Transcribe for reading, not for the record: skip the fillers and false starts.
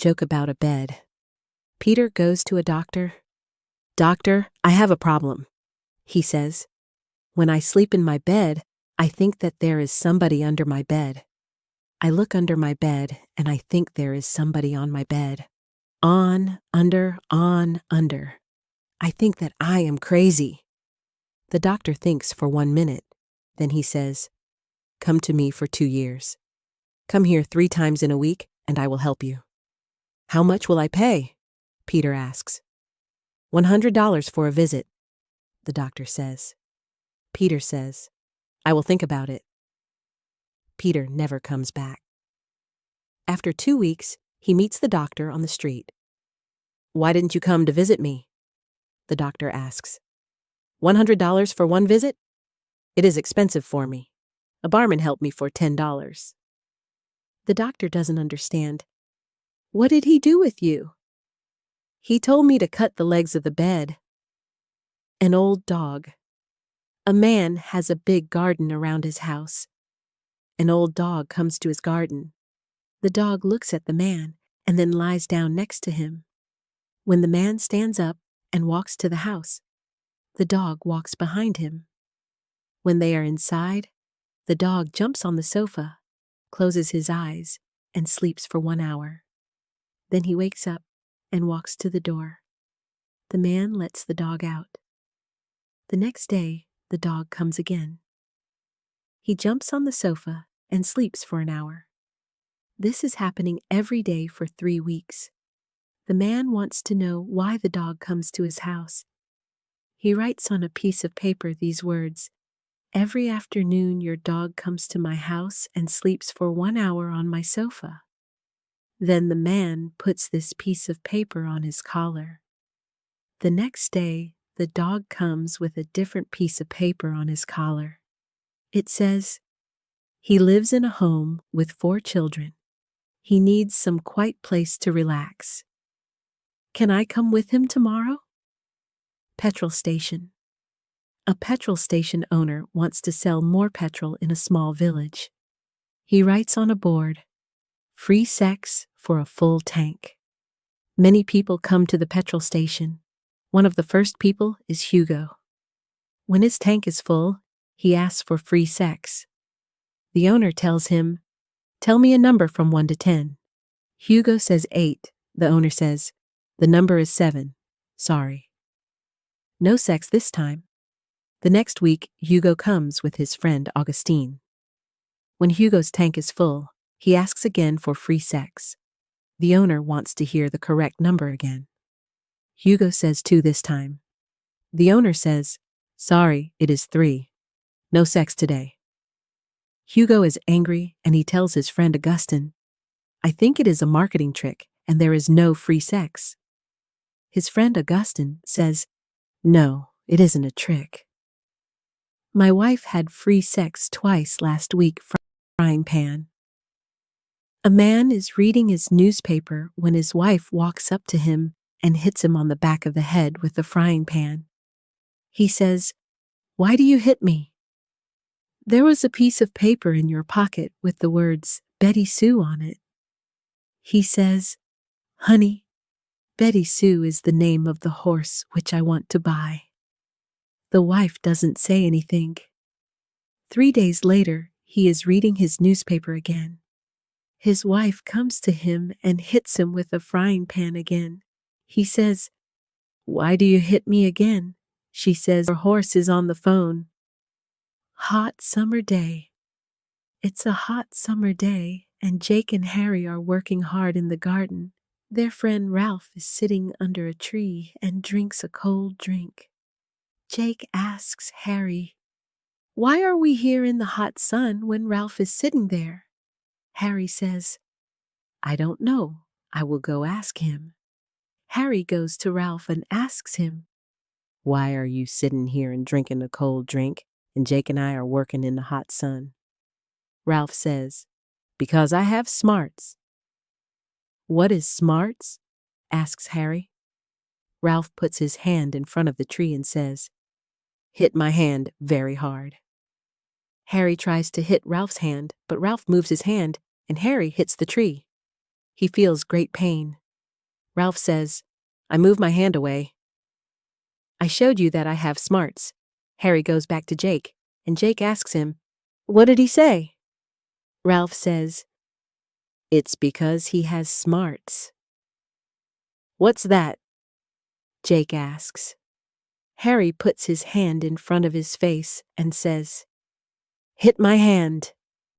joke about a bed. Peter goes to a doctor. "Doctor, I have a problem," he says. "When I sleep in my bed, I think that there is somebody under my bed. I look under my bed, and I think there is somebody on my bed. On, under. I think that I am crazy." The doctor thinks for 1 minute. Then he says, "Come to me for 2 years. Come here 3 times in a week, and I will help you." "How much will I pay?" Peter asks. $100 for a visit, the doctor says. Peter says, "I will think about it." Peter never comes back. After 2 weeks, he meets the doctor on the street. "Why didn't you come to visit me?" the doctor asks. $100 for 1 visit? It is expensive for me. A barman helped me for $10. The doctor doesn't understand. "What did he do with you?" "He told me to cut the legs of the bed." An old dog. A man has a big garden around his house. An old dog comes to his garden. The dog looks at the man and then lies down next to him. When the man stands up and walks to the house, the dog walks behind him. When they are inside, the dog jumps on the sofa, closes his eyes, and sleeps for 1 hour. Then he wakes up and walks to the door. The man lets the dog out. The next day, the dog comes again. He jumps on the sofa and sleeps for 1 hour. This is happening every day for 3 weeks. The man wants to know why the dog comes to his house. He writes on a piece of paper these words, "Every afternoon your dog comes to my house and sleeps for 1 hour on my sofa." Then the man puts this piece of paper on his collar. The next day, the dog comes with a different piece of paper on his collar. It says, "He lives in a home with 4 children. He needs some quiet place to relax. Can I come with him tomorrow?" Petrol Station. A petrol station owner wants to sell more petrol in a small village. He writes on a board, "Free sex for a full tank." Many people come to the petrol station. One of the first people is Hugo. When his tank is full, he asks for free sex. The owner tells him, "Tell me a number from 1 to 10. Hugo says 8. The owner says, "The number is 7. Sorry." No sex this time. The next week, Hugo comes with his friend Augustine. When Hugo's tank is full, he asks again for free sex. The owner wants to hear the correct number again. Hugo says 2 this time. The owner says, "Sorry, it is 3. No sex today." Hugo is angry and he tells his friend Augustine, "I think it is a marketing trick and there is no free sex." His friend Augustine says, "No, it isn't a trick. My wife had free sex twice last week from a frying pan." A man is reading his newspaper when his wife walks up to him and hits him on the back of the head with the frying pan. He says, "Why do you hit me?" "There was a piece of paper in your pocket with the words Betty Sue on it." He says, "Honey, Betty Sue is the name of the horse which I want to buy." The wife doesn't say anything. 3 days later, he is reading his newspaper again. His wife comes to him and hits him with a frying pan again. He says, "Why do you hit me again?" She says, "Your horse is on the phone." Hot summer day. It's a hot summer day, and Jake and Harry are working hard in the garden. Their friend Ralph is sitting under a tree and drinks a cold drink. Jake asks Harry, "Why are we here in the hot sun when Ralph is sitting there?" Harry says, "I don't know. I will go ask him." Harry goes to Ralph and asks him, "Why are you sitting here and drinking a cold drink, and Jake and I are working in the hot sun?" Ralph says, "Because I have smarts." "What is smarts?" asks Harry. Ralph puts his hand in front of the tree and says, "Hit my hand very hard." Harry tries to hit Ralph's hand, but Ralph moves his hand and Harry hits the tree. He feels great pain. Ralph says, I move my hand away. I showed you that I have smarts. Harry goes back to Jake, and Jake asks him, What did he say? Ralph says, It's because he has smarts. What's that? Jake asks. Harry puts his hand in front of his face and says, Hit my hand.